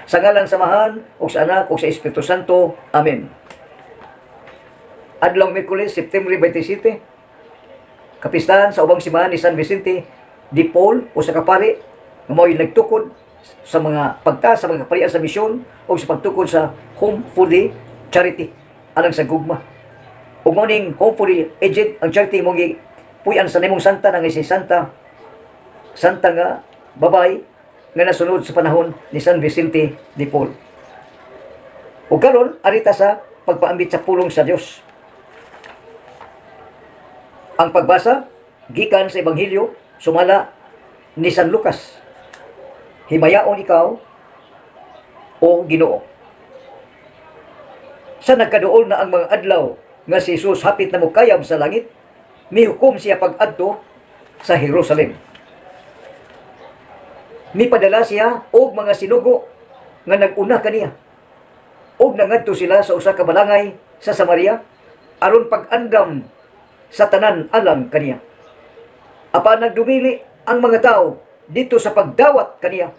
Sa ngalan samahan ug sa Anak ug sa Espiritu Santo. Amen. Adlong Miyerkules, September 27, kapistahan sa ubang simbahan ni San Vicente de Paul o sa kapari nga mao'y nagtukod sa mga pagtaas sa mga kaparian sa misyon o sa pagtukod sa Home for the Charity alang sa gugma. Ug morning Home for the Aged ang charity mong puyan sa nimong santa nga si Santa nga babay nga nasunod sa panahon ni San Vicente de Paul. Ug karon arita sa pagpaambit sa pulong sa Dios. Ang pagbasa gikan sa Ebanghelyo sumala ni San Lucas. Himayaon ikaw o Ginoo. Sa nagkaduol na ang mga adlaw nga si Jesus hapit na mukayab sa langit, mihukom siya pag-adto sa Jerusalem. Mipadala siya og mga sinugo nga nag-una kaniya. Og nangadto sila sa usa ka balangay sa Samaria aron pag-andam sa tanan alang kaniya. Apan nagdumili ang mga tao dito sa pagdawat kaniya.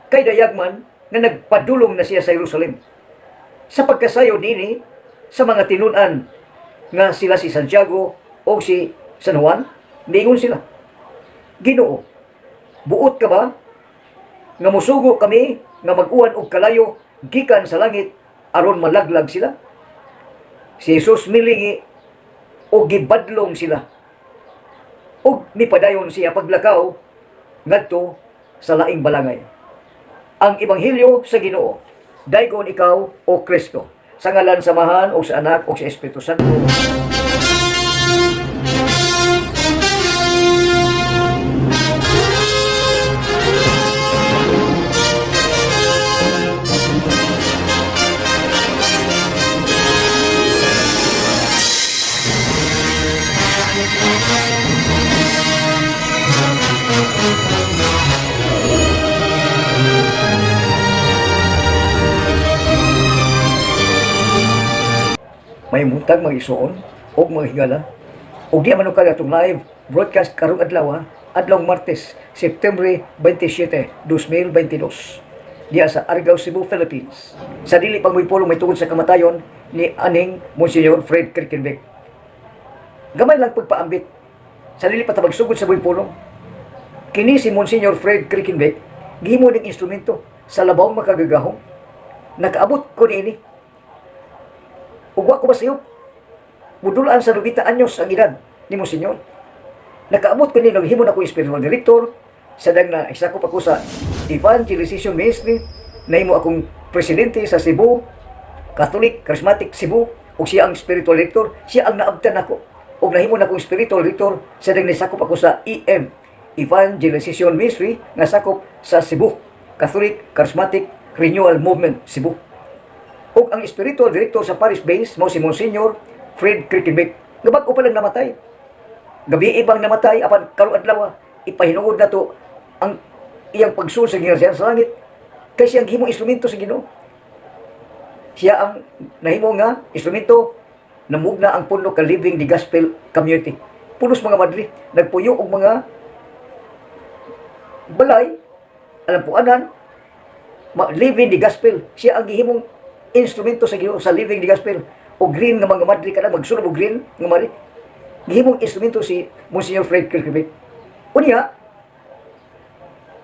Kay dayagman nga nagpadulong na siya sa Jerusalem. Sa pagkasayo nini sa mga tinunan nga sila si Santiago o si San Juan, ningon sila, Ginoo, buot ka ba nga musugo kami nga mag-uwan og kalayo gikan sa langit aron malaglag sila? Si Jesus milingi o gibadlong sila. O mipadayon siya paglakaw ngadto sa laing balangay. Ang Ebanghelyo sa Ginoo. Daygon ikaw o Kristo. Sa ngalan samahan o sa Anak o sa Espiritu Santo. May muntag mga isuon o mga higala o di man kag atong live broadcast karong adlaw adlong Martes, September 27, 2022 diya sa Argao, Cebu, Philippines. Sa dili pang pulong may tungod sa kamatayon ni aning Monsignor Fred Kirkenbeck. Gamay lang pagpaambit sa dili pa ta magsugod sa pulong. Kini si Monsignor Fred Kirkenbeck gihimo ning instrumento sa labawng makagagahong. Nakaabot ko niini. Ugwa ko ba sa'yo? Mudulaan sa 90 anyos ang edad ni Monsignor. Nakaabot ko ni naghimo na ko spiritual director sa dang na isa ko pa ko sa Evangelization Ministry, nahimo akong presidente sa Cebu Catholic Charismatic Cebu ug siya ang spiritual director, siya ang naabtan ako ug nahimo na akong spiritual director sa dang nisakop ako sa EM Evangelization Ministry nga sakop sa Cebu Catholic Charismatic Renewal Movement Cebu. Ug ang spiritual director sa Paris base mo si Monsignor Fred Kirkenbeck. Gabag ko palang namatay. Gabi ibang namatay apan karong adlaw ipahinuod na to ang iyang pagsul sa gingharian sa langit kay siyang himong instrumento sa Ginoo. Siya ang nahimo nga instrumento namugna ang puno ka Living the Gospel Community. Punos mga madri nagpuyo og mga balay alam po anan Living the Gospel. Siya ang gihimong instrumento sa Ginoo sa Living the Gospel o green nga mga madri kada magsulod og green nga mari gihimong instrumento si Monsignor Fred Kirkenbeck. Unya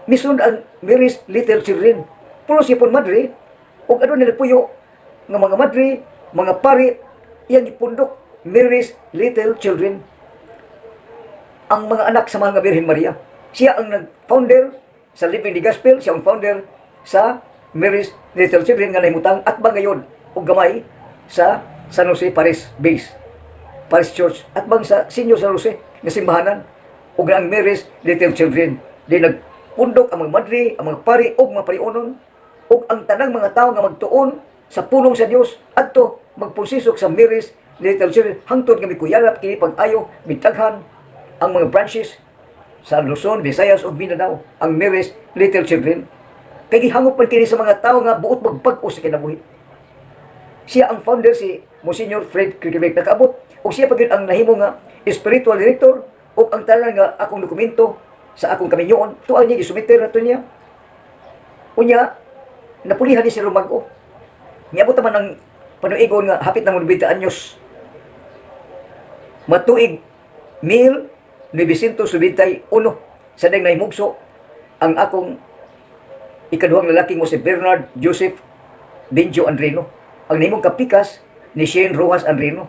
misun ang Mary's Little Children pulo siya pon madri ug adun nagpuyo nga mga madri mga pari iyang gipundok Mary's Little Children ang mga anak sa mga Birhen Maria. Siya ang nag-founder sa Living the Gospel, siya ang founder sa Mary's Little Children nga nahimutang at bangayon o gamay sa San Jose Paris Base, Paris Church at bang sa Senior San Jose nga simbahanan o ang Mary's Little Children. Di nagpundok ang mga madri, ang mga pari o mga parionon o ang tanang mga tao nga magtuon sa pulong sa Dios adto magpusisok sa Mary's Little Children hangtod nga mikuyalap kini pag-ayo mitaghan ang mga branches sa Luzon, Visayas o Mindanao ang Mary's Little Children. Kay gihangop man kini sa mga tao nga buot magpag-o sa kinabuhi. Siya ang founder si Monsignor Fred Kirkenbeck nakaabot o siya pa gyud ang nahimo nga spiritual director o ang tanan nga akong dokumento sa akong kaminyoon tuan niya gisumiter nato niya. Unya napulihan ni si Romago. Niabot naman ng panuigon nga hapit na 90 anyos. Matuig 1991 sa ding naimugso ang akong ikaduhang lalaki mo si Bernard Joseph Benjo Andrino. Ang nahimong kapikas ni Shane Rojas Andrino.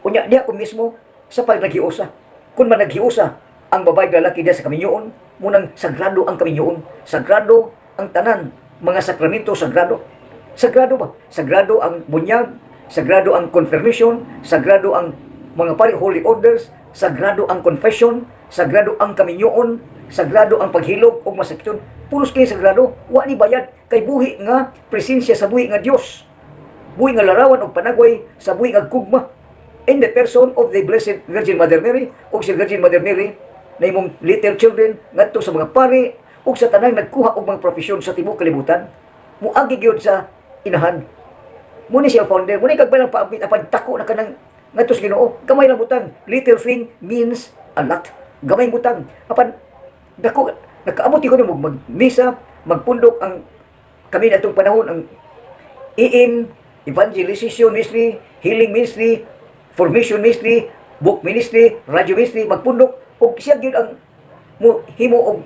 Unya diya ko mismo sa pag naghiusa. Kung man naghiusa ang babae lalaki diya sa kaminyoon, munang sagrado ang kaminyoon. Sagrado ang tanan, mga sakramento sagrado. Sagrado ba? Sagrado ang bunyag, sagrado ang confirmation, sagrado ang mga pari holy orders, sagrado ang confession, sagrado ang kaminyoon, sagrado ang paghilog o masakyon. Pulos kay sagrado, wa ni bayad kay buhi nga presensya sa buhi nga Dios. Buhi nga larawan og panagway sa buhi nga gugma. In the person of the Blessed Virgin Mother Mary o si Virgin Mother Mary na imong little children ngadto sa mga pari ug sa tanang nagkuha og mga profesyon sa tibuok kalibutan. Muagi gyud sa inahan. Muni siya founder, muni kag balang paabit apan tako na kanang ngadto sa Ginoo. Gamay lang butang. Little thing means a lot. Gamay butang. Apan dako nakaabot ko nimo magmisa, magpundok ang kami natong panahon ang evangelization ministry, healing ministry, formation ministry, book ministry, radio ministry, magpundok og siya gyud ang himo og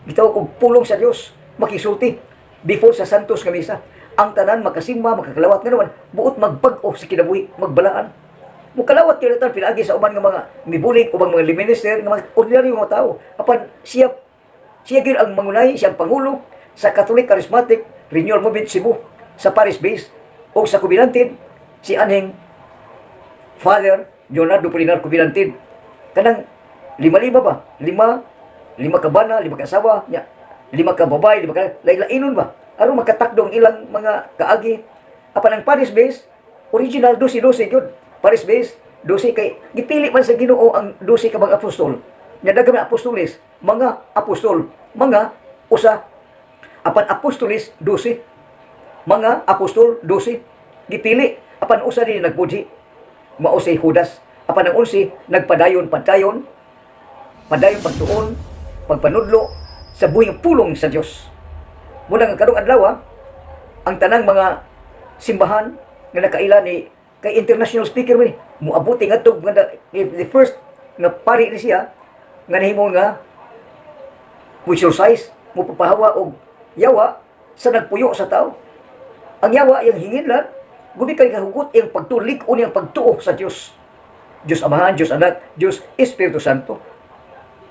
gitawag og pulong sa Dios makisulti before sa santos nga misa. Ang tanan makasimba, makakalawat nga naman buot magbag-o sa kinabuhi, magbalaan. Mukalawat kaya natin pinagi sa uban nga mga mibulig ubang mga minister nga mga ordinaryo mga tao. Apan siya gyud ang mangunay, siya ang pangulo sa Catholic Charismatic Renewal Movement Cebu sa Paris base o sa Kubilantid si anhing Father Leonardo Polinar Kubilantid. Kanang lima ba? Lima ka bana, lima ka asawa, lima ka babae, lima ka lailainon ba? Aron makatakdong ilang mga kaagi. Apan ang Paris base original 12 gyud. Paris base 12 kay gipili man sa Ginoo ang 12 ka mga apostol. Nya daghan na apostoles, mga apostol, mga usa. Apan apostoles 12. Mga apostol 12 gipili. Apan usa din nagpudhi. Mao si Judas. Apan ang 11 nagpadayon pagtuon, pagpanudlo sa buhing pulong sa Dios. Muna nga karong adlaw ang tanang mga simbahan nga nakaila ni kay international speaker man muabuti ngadto nga the first nga pari ni siya nga nahimo nga exercise mo papahawa og yawa sa nagpuyo sa tao. Ang yawa yung hinginlan gubi kay kahugot yung pagtulik o yung pagtuo sa Dios. Dios Amahan, Dios Anak, Dios Espiritu Santo.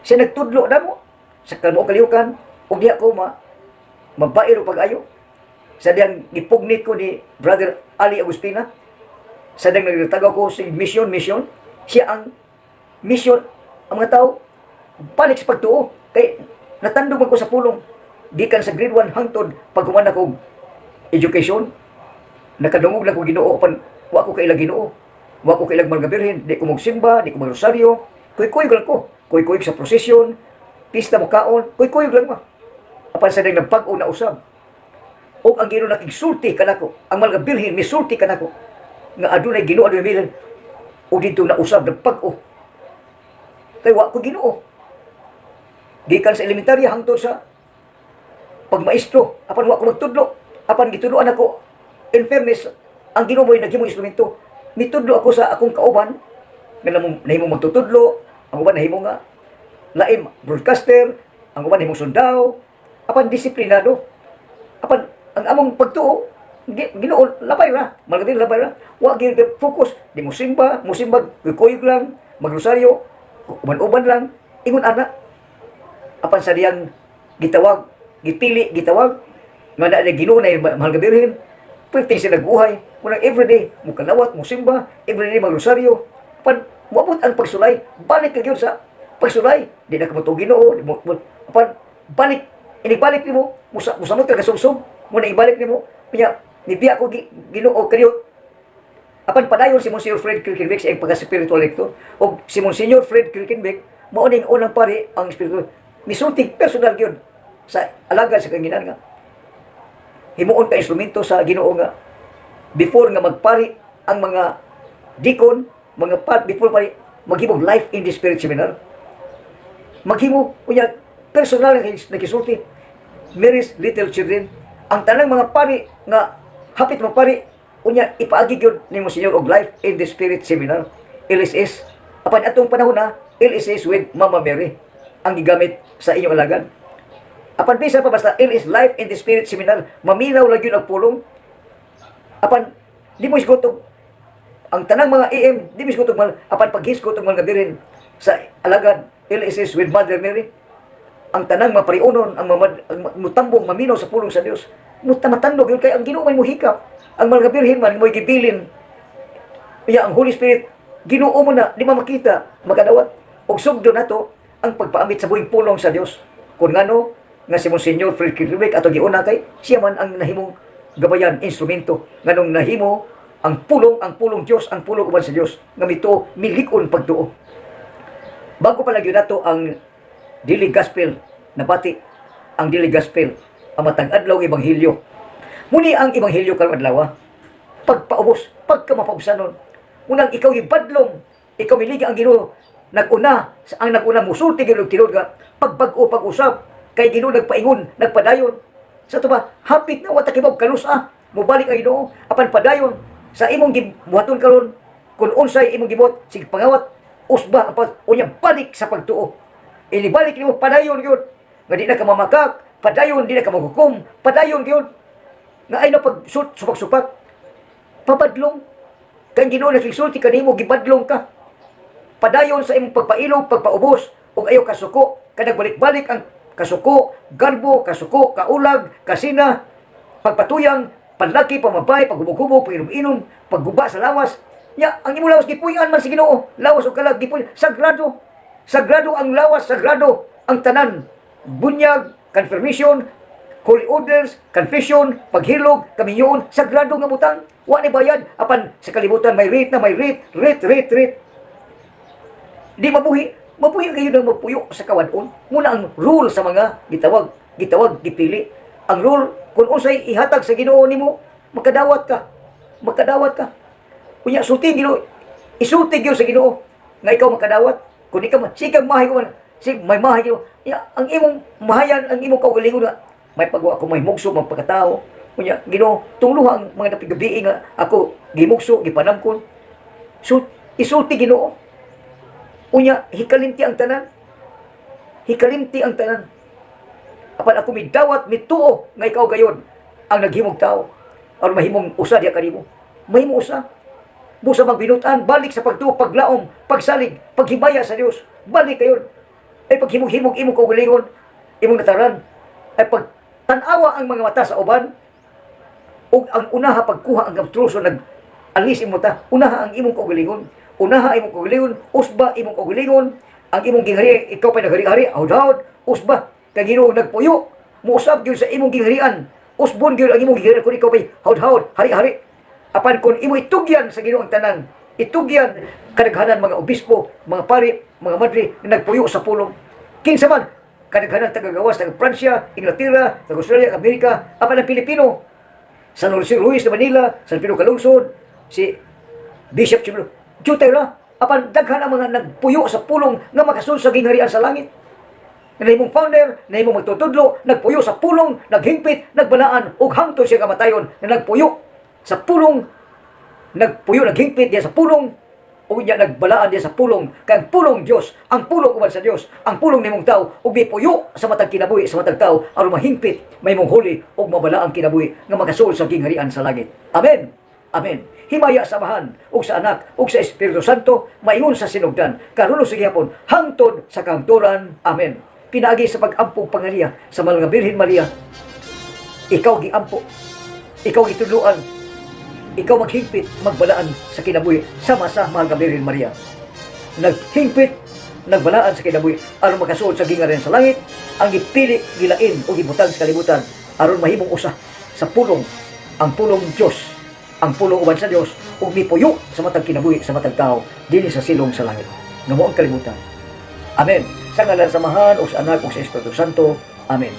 Siya nagtudlo na mo sa kanuong kalihukan og diha ko mabairo pag-ayo. Sa diyang gipugnit ko ni Brother Ali Agustina, sa diyang nagtagaw ko si mission, siya ang mission, ang mga tao, balik sa pagtuo. Kay natandog ko sa pulong, gikan sa grade 1 hangtod, pagkuman ako education, nakadungog lang ko Ginoo, pan, wa ko kailang Ginoo, wa ko kailang Malga Birhen, di ko magsimba, di ko magrosaryo, kuy-kuy lang ko, kuy-kuy sa prosesyon, pista mo kaon, kuy-kuy lang ma. Apan sa diyang nagpag-o na usab. O ang Ginoo nakigsulti kanako, ang Malga Birhen misulti kanako, nga adunay Ginoo adunay milan, o dito na usab nagpag-o. Kay wa ko Ginoo. Gikan sa elementarya hangtod sa pagmaestro, apan wa ko magtudlo, apan gitudloan ako in fairness, ang Ginoo mo'y naghimong instrumento. Mitudlo ako sa akong kauban, nga nahimong magtutudlo, ang uban nahimong nga lain broadcaster, ang uban nahimong sundao, apan disiplinado. Apan ang among pagtuo, Ginoo labay ra, malgadi labay ra. Wa gyud focus, di mo simba, kuyog lang, magrosaryo, uban-uban lang, ingon ana. Apan sa diyang gitawag, nga na Ginoo na mahal nga birhen, pwede siya nag-uhay, munang everyday, mukalawat, musimba, everyday magrosaryo, apan muabot ang pagsulay, balik ka yun sa pagsulay, di na ka matong Ginoo, apan balik, inibalik ni mo, musamot ka kasumsum, muna ibalik ni mo, kaya nibiya ko Ginoo kayo, apan padayon si Monsignor Fred Kierkegaard sa pagka-spiritual lector, o si Monsignor Fred Kierkegaard, mauning unang pari ang spiritual, misulti personal yun, sa alagad sa kanginan nga, himuon ka instrumento sa Ginoo nga, before nga magpari ang mga deacon, mga before pari, maghimog life in the spirit seminar, maghimo, kunya, personal na kisulti, Mary's Little Children, Ang tanang mga pari nga hapit mga pari unya ipaagi gyud nimo Senyor og Life in the Spirit seminar LSS. Apan atong panahon na LSS with Mama Mary ang gigamit sa inyong alagad. Apan bisan pa basta LS Life in the Spirit seminar, maminaw lang yun ang pulong. Apan di mo isgotog ang tanang mga AM, di mo isgotog man apan paghisgot og mga gabirin sa alagad LSS with Mother Mary. Ang tanang mapariunon ang mutambong maminaw sa pulong sa Dios. Matandog yun kay ang Ginoo man mo hikap. Ang mga birhen man mo gibilin. Iya ang Holy Spirit Ginoo mo na di makita makadawat og sugdo nato ang pagpaamit sa buhing pulong sa Dios. Kun ngano nga si Monsignor Frederick Ribeck ato giuna kay siya man ang nahimong gabayan instrumento nganong nahimo ang pulong Dios, ang pulong uban sa Dios nga mito milik-on pagtuo. Bago pa lagi nato ang Daily Gospel, nabati ang Daily Gospel, ang matag adlaw ebanghelyo. Muni ang ebanghelyo karong adlaw, pagpaubos, pagkamapausanon. Unang ikaw ibadlong, ikaw miliga ang Ginoo. Ang naguna musulti gyud tinod nga pagbag-o pag-usab kay Ginoo nagpaingon, nagpadayon. Sa to ba, hapit na wata kibog kalusa, mobalik ang Ginoo apan padayon sa imong gibuhaton karon kun unsay imong gibot sig pangawat usba ang unya balik sa pagtuo. Inibalik nimo padayon gyud nga di na ka mamakak, padayon di na ka maghukom, padayon gyud nga ay na pag supak-supak pabadlong kay Ginoo nagsulti kanimo gibadlong ka. Padayon sa imong pagpailog, pagpaubos ug ayaw kasuko, kanang balik-balik ang kasuko, garbo, kasuko, kaulag, kasina, pagpatuyang, panlaki, pamabay, paghubog-hubog, pag-inom-inom, pagguba sa lawas. Ya, ang imong lawas gipuy-an man sa Ginoo. Lawas o kalag gipuy, sagrado. Sagrado ang lawas, sagrado ang tanan. Bunyag, confirmation, holy orders, confession, paghilog, kaminyoon, sagrado nga butang. Wa ni bayad apan sa kalibutan may rate na may rate. Di mabuhi kayo nang magpuyo sa kawadon. Muna ang rule sa mga gitawag, gipili. Ang rule, kung usay ihatag sa Ginoo nimo, makadawat ka. Kunya, isulti Ginoo sa Ginoo, nga ikaw makadawat. Kung ikaw man, sikang mahay ko man, may mahay ko. Ang imong mahayan, ang imong kaugalingon nga, may pagwa ako may mugso, mga pagkatao. Kunya, Ginoo, tungluha ang mga napigabi nga ako, gimugso, gipanamkon. So, isulti Ginoo. Unya, hikalimti ang tanan. Apan ako midawat, mituo, nga ikaw gayon, ang naghimog tao. Aron mahimong usa diya kanimo. Mahimong usa. Busa magbinutan, balik sa pagtuo, paglaom, pagsalig, paghibaya sa Dios. Balik kayon. Ay paghimog-himog, imong kaugalingon, imong nataran. Ay pagtanawa ang mga mata sa uban, o ang unaha pagkuha ang kaptruso, nag-alis imo ta. Unaha ang imong kaugalingon. Unaha imong kaugalingon, usba imong kaugalingon, ang imong ginghari, ikaw pa naghari-hari, awd-awd, usba, kay Ginoo nagpuyo, muusab gyud sa imong gingharian, usbon gyud ang imong gingharian kun ikaw pa hawd-hawd, hari-hari. Apan kun imo itugyan sa Ginoo ang tanan, itugyan kadaghanan mga obispo, mga pari, mga madre na nagpuyo sa pulong. Kinsa man kadaghanan taga-gawas, taga Pransya, Inglaterra, taga Australia, Amerika, apan ang Pilipino, San Jose Ruiz de Manila, San Pedro Calungsod, si Bishop Chimlo, jutay ra, apan daghan ang mga nagpuyo sa pulong nga makasul sa gingharian sa langit. Nahimong founder, nahimong magtutudlo, nagpuyo sa pulong, naghingpit, nagbalaan, ug hangtod siya kamatayon na nagpuyo sa pulong, naghingpit diya sa pulong, ug niya nagbalaan diya sa pulong, kay ang pulong Dios, ang pulong uban sa Dios, ang pulong nimong tao, ug gipuyo sa matag kinabuhi, sa matag tao, aron mahingpit, may mong huli, ug mabalaan kinabuhi, nga makasul sa gingharian sa langit. Amen. Amen. Himaya sa Amahan, ug sa Anak, ug sa Espiritu Santo, maingon sa sinugdan, karon ug sa gihapon, hangtod sa kahangturan. Amen. Pinaagi sa pag-ampo pangalia sa Mahal nga Birhen Maria, ikaw giampo, ikaw gitudloan, ikaw maghingpit, magbalaan sa kinabuhi sama sa Mahal nga Birhen Maria. Naghingpit, nagbalaan sa kinabuhi aron makasuod sa gingharian sa langit, ang gipili, gilain o gibutang sa kalibutan aron mahimong usa sa pulong, ang pulong Dios, ang pulong uban sa Dios, ug mipuyo sa matag kinabuhi sa matag tao dinhi sa silong sa langit nga mao ang kalibutan. Amen. Sa ngalan sa Amahan, o sa Anak, o sa Espiritu Santo. Amen.